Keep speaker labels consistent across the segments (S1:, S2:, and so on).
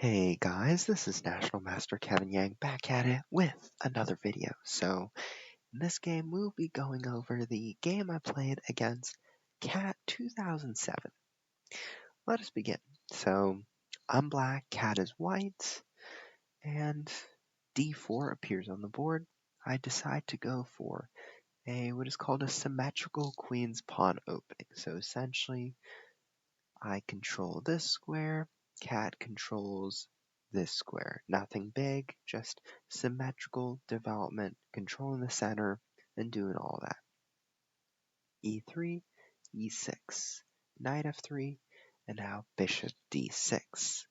S1: Hey guys, this is National Master Kevin Yang back at it with another video. So, in this game, we'll be going over the game I played against Kat2007. Let us begin. So, I'm black, Kat is white, and d4 appears on the board. I decide to go for what is called a symmetrical queen's pawn opening. So, essentially, I control this square, Cat controls this square. Nothing big, just symmetrical development, controlling the center and doing all that. E3, E6, knight F3, and now bishop D6.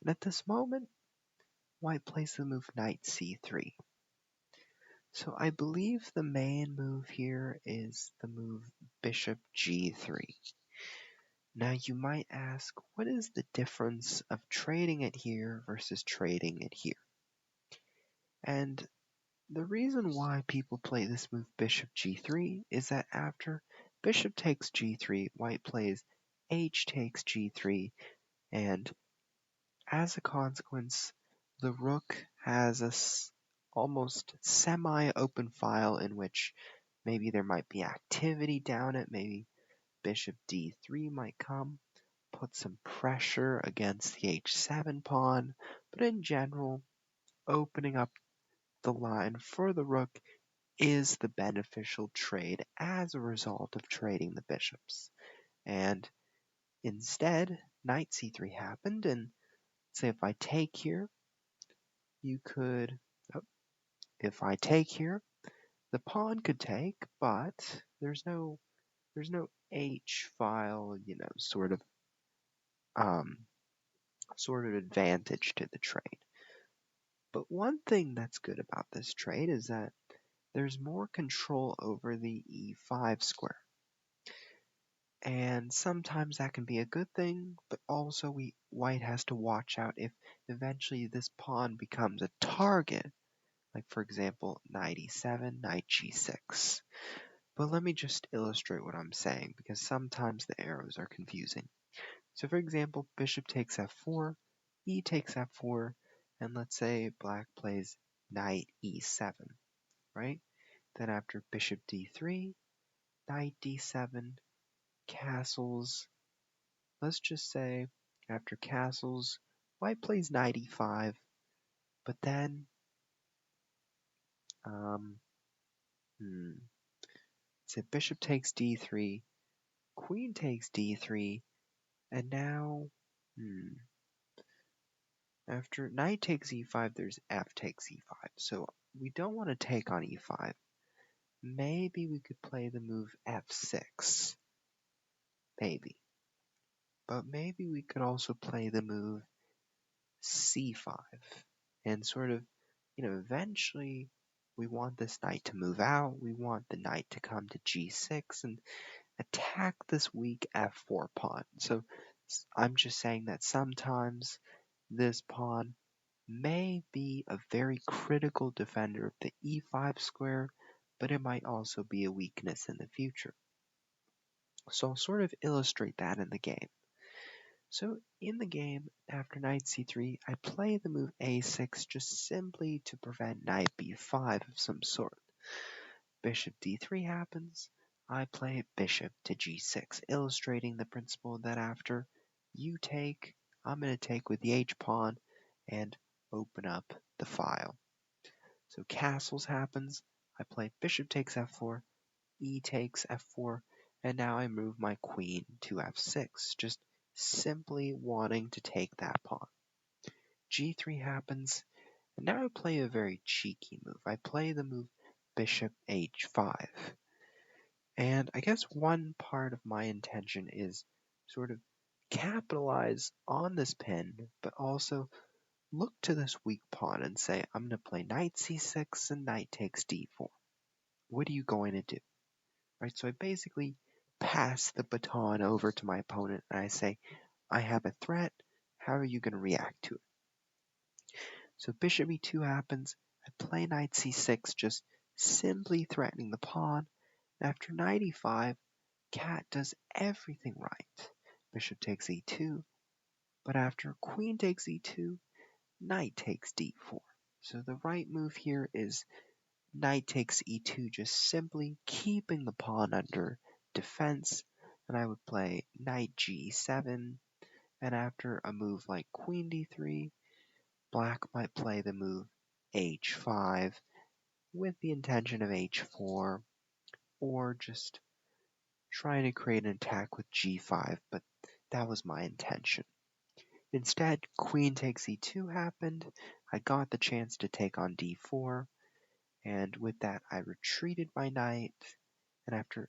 S1: And at this moment, white plays the move knight C3. So I believe the main move here is the move bishop G3. Now you might ask, what is the difference of trading it here versus trading it here? And the reason why people play this move bishop g3 is that after bishop takes g3, white plays h takes g3, and as a consequence, the rook has a almost semi-open file in which maybe there might be activity down it, maybe bishop d3 might come, put some pressure against the h7 pawn, but in general, opening up the line for the rook is the beneficial trade as a result of trading the bishops. And instead, knight c3 happened, and say if I take here, if I take here, the pawn could take, but there's no h file, sort of advantage to the trade. But one thing that's good about this trade is that there's more control over the e5 square. And sometimes that can be a good thing, but also white has to watch out if eventually this pawn becomes a target. Like for example, knight e7, knight g6. But let me just illustrate what I'm saying, because sometimes the arrows are confusing. So for example, bishop takes f4, e takes f4, and let's say black plays knight e7, right? Then after bishop d3, knight d7, castles. Let's just say after castles, white plays knight e5, but then, so bishop takes d3, queen takes d3, and now, after knight takes e5, there's f takes e5. So we don't want to take on e5. Maybe we could play the move f6. Maybe. But maybe we could also play the move c5. And sort of, eventually we want this knight to move out. We want the knight to come to g6 and attack this weak f4 pawn. So I'm just saying that sometimes this pawn may be a very critical defender of the e5 square, but it might also be a weakness in the future. So I'll sort of illustrate that in the game. So in the game, after knight c3, I play the move a6 just simply to prevent knight b5 of some sort. Bishop d3 happens, I play bishop to g6, illustrating the principle that after you take, I'm going to take with the h-pawn and open up the file. So castles happens, I play bishop takes f4, e takes f4, and now I move my queen to f6, just simply wanting to take that pawn. g3 happens, and now I play a very cheeky move. I play the move bishop h5. And I guess one part of my intention is sort of capitalize on this pin, but also look to this weak pawn and say, I'm going to play knight c6 and knight takes d4. What are you going to do? Right, so I basically pass the baton over to my opponent and I say, I have a threat, how are you going to react to it? So bishop e2 happens, I play knight c6, just simply threatening the pawn. After knight e5, Cat does everything right. Bishop takes e2, But after queen takes e2, knight takes d4. So the right move here is knight takes e2, just simply keeping the pawn under defense. And I would play knight g7. And after a move like queen d3, black might play the move h5 with the intention of h4, or just trying to create an attack with g5, but that was my intention. Instead, queen takes e2 happened. I got the chance to take on d4, and with that I retreated my knight, and after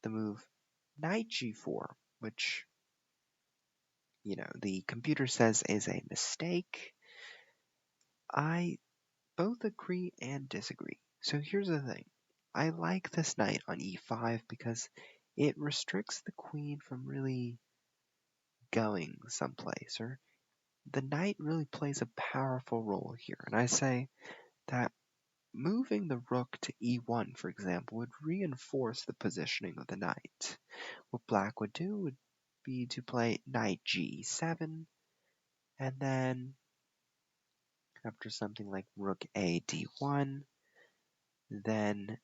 S1: the move knight g4, which the computer says is a mistake, I both agree and disagree. So here's the thing. I like this knight on e5 because it restricts the queen from really going someplace, or the knight really plays a powerful role here. And I say that moving the rook to e1, for example, would reinforce the positioning of the knight. What black would do would be to play knight g7, and then after something like rook a d1, then,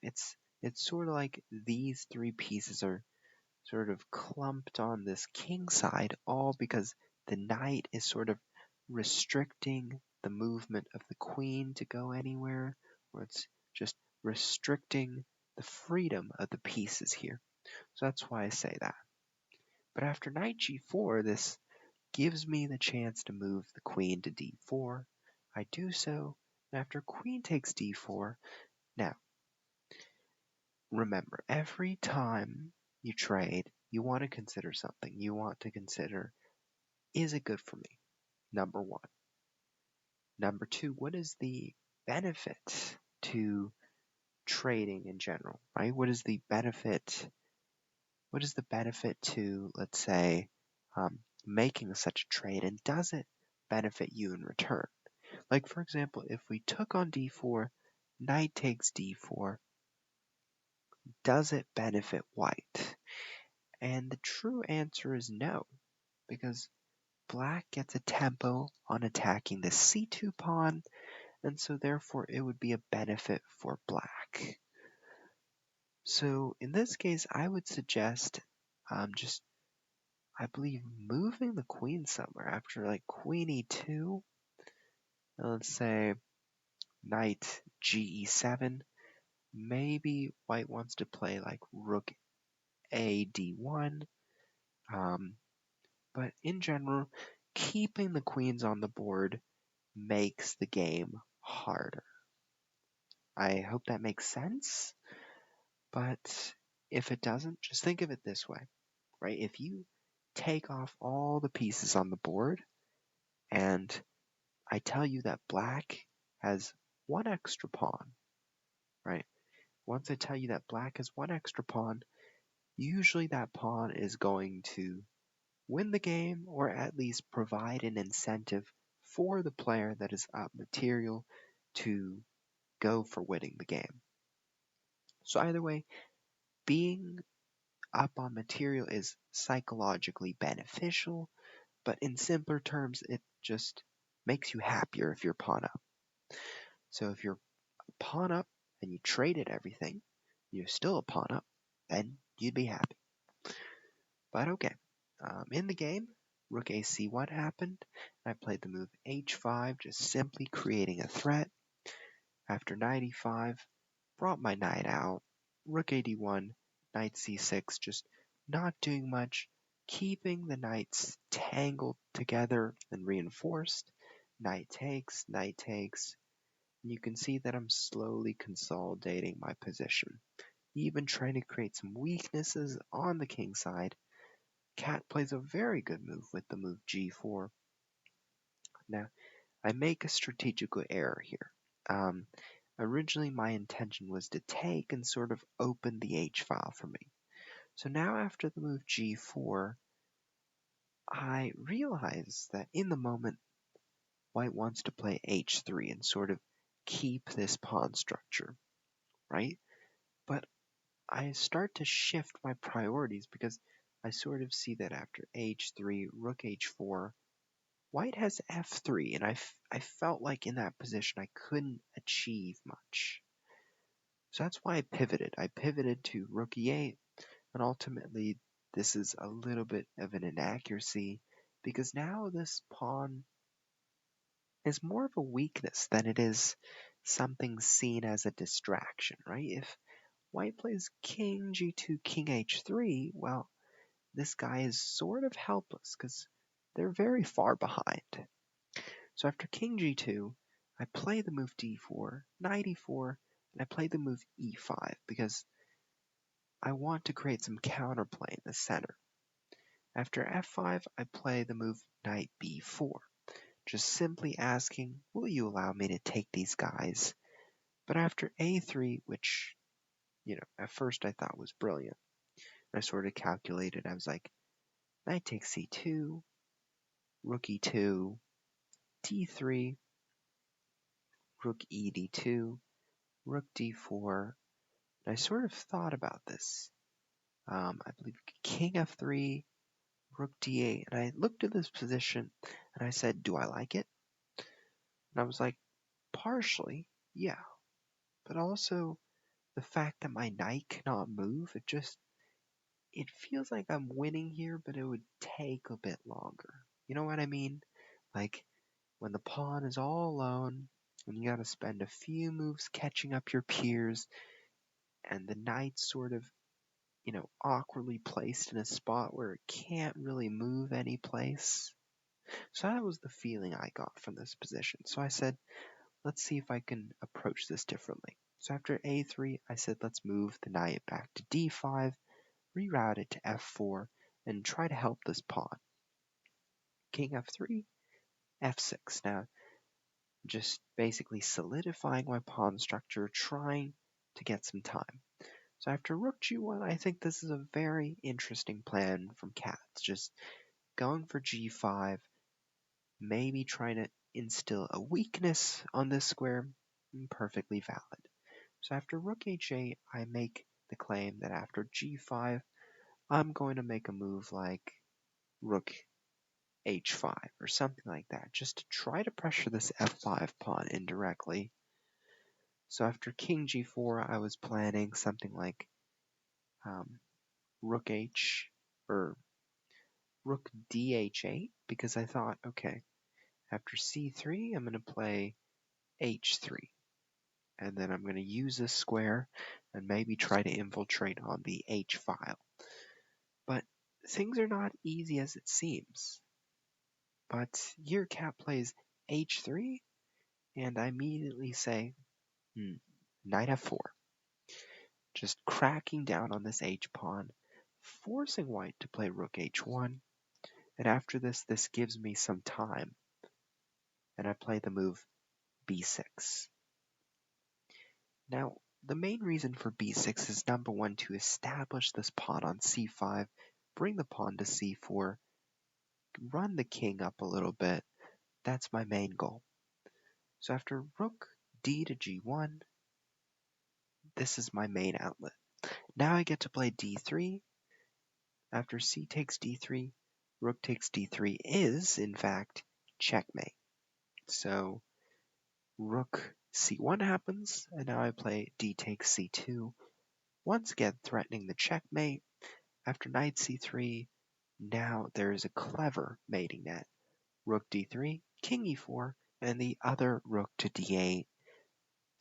S1: it's sort of like these three pieces are sort of clumped on this king side, all because the knight is sort of restricting the movement of the queen to go anywhere, or it's just restricting the freedom of the pieces here. So that's why I say that. But after knight g4, this gives me the chance to move the queen to d4. I do so, and after queen takes d4, now, remember, every time you trade, you want to consider something. You want to consider, is it good for me? Number one. Number two, what is the benefit to trading in general, right? What is the benefit to, let's say, making such a trade, and does it benefit you in return? Like, for example, if we took on d4, knight takes d4, does it benefit white? And the true answer is no, because black gets a tempo on attacking the c2 pawn, and so therefore it would be a benefit for black. So in this case, I would suggest just, I believe, moving the queen somewhere after like queen e2. Let's say knight ge7. Maybe white wants to play like rook a d1. But in general, keeping the queens on the board makes the game harder. I hope that makes sense, but if it doesn't, just think of it this way, right? If you take off all the pieces on the board, and I tell you that black has one extra pawn, right? Once I tell you that black has one extra pawn, usually that pawn is going to win the game, or at least provide an incentive for the player that is up material to go for winning the game. So either way, being up on material is psychologically beneficial, but in simpler terms, it just makes you happier if you're pawn up. So if you're pawn up and you traded everything, you're still a pawn up, then you'd be happy. But okay, in the game, rook ac1 happened. I played the move h5, just simply creating a threat. After knight e5, brought my knight out. Rook ad1, knight c6, just not doing much, keeping the knights tangled together and reinforced. Knight takes, knight takes. And you can see that I'm slowly consolidating my position, even trying to create some weaknesses on the king side. Kat plays a very good move with the move g4. Now, I make a strategical error here. Originally, my intention was to take and sort of open the h file for me. So now after the move g4, I realize that in the moment, white wants to play h3 and sort of keep this pawn structure, right? But I start to shift my priorities because I sort of see that after h3, rook h4, white has f3, and I felt like in that position I couldn't achieve much. So that's why I pivoted. I pivoted to rook e8, and ultimately this is a little bit of an inaccuracy because now this pawn is more of a weakness than it is something seen as a distraction, right? If white plays king g2, king h3, well, this guy is sort of helpless because they're very far behind. So after king g2, I play the move d4, knight e4, and I play the move e5 because I want to create some counterplay in the center. After f5, I play the move knight b4, just simply asking, will you allow me to take these guys? But after a3, which, at first I thought was brilliant, I sort of calculated, I was like, knight takes c2, rook e2, d3, rook e d2, rook d4. And I sort of thought about this. I believe king f3, rook d8, and I looked at this position and I said, do I like it? And I was like, partially, yeah. But also the fact that my knight cannot move, it feels like I'm winning here, but it would take a bit longer. You know what I mean? Like when the pawn is all alone and you gotta spend a few moves catching up your peers, and the knight's sort of, awkwardly placed in a spot where it can't really move any place. So that was the feeling I got from this position. So I said, let's see if I can approach this differently. So after a3, I said, let's move the knight back to d5, reroute it to f4, and try to help this pawn. King f3, f6. Now, just basically solidifying my pawn structure, trying to get some time. So after rook g1, I think this is a very interesting plan from Kat. Just going for g5, maybe trying to instill a weakness on this square, perfectly valid. So after rook h8, I make the claim that after g5, I'm going to make a move like rook h5 or something like that, just to try to pressure this f5 pawn indirectly. So after king g4, I was planning something like rook h or rook dh8 because I thought, okay, after c3, I'm going to play h3. And then I'm going to use this square and maybe try to infiltrate on the h file. But things are not easy as it seems. But here Kat plays h3, and I immediately say, knight f4. Just cracking down on this h pawn, forcing white to play rook h1. And after this gives me some time. And I play the move b6. Now, the main reason for b6 is number one, to establish this pawn on c5, bring the pawn to c4, run the king up a little bit. That's my main goal. So after rook d to g1, this is my main outlet. Now I get to play d3. After c takes d3, rook takes d3 is, in fact, checkmate. So rook c1 happens, and now I play d takes c2, once again threatening the checkmate. After knight c3, now there is a clever mating net. Rook d3, king e4, and the other rook to d8,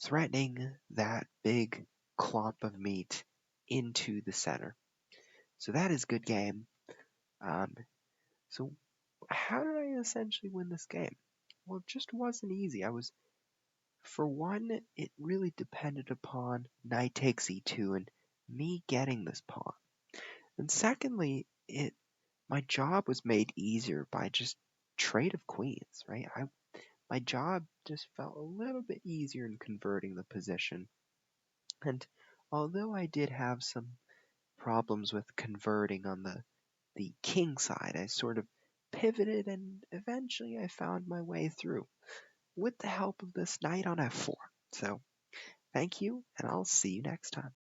S1: threatening that big clump of meat into the center. So that is good game. So how did I essentially win this game? Well, it just wasn't easy. For one, it really depended upon knight takes e2 and me getting this pawn. And secondly, my job was made easier by just trade of queens, right? My job just felt a little bit easier in converting the position. And although I did have some problems with converting on the king side, I sort of pivoted and eventually I found my way through with the help of this knight on f4. So thank you, and I'll see you next time.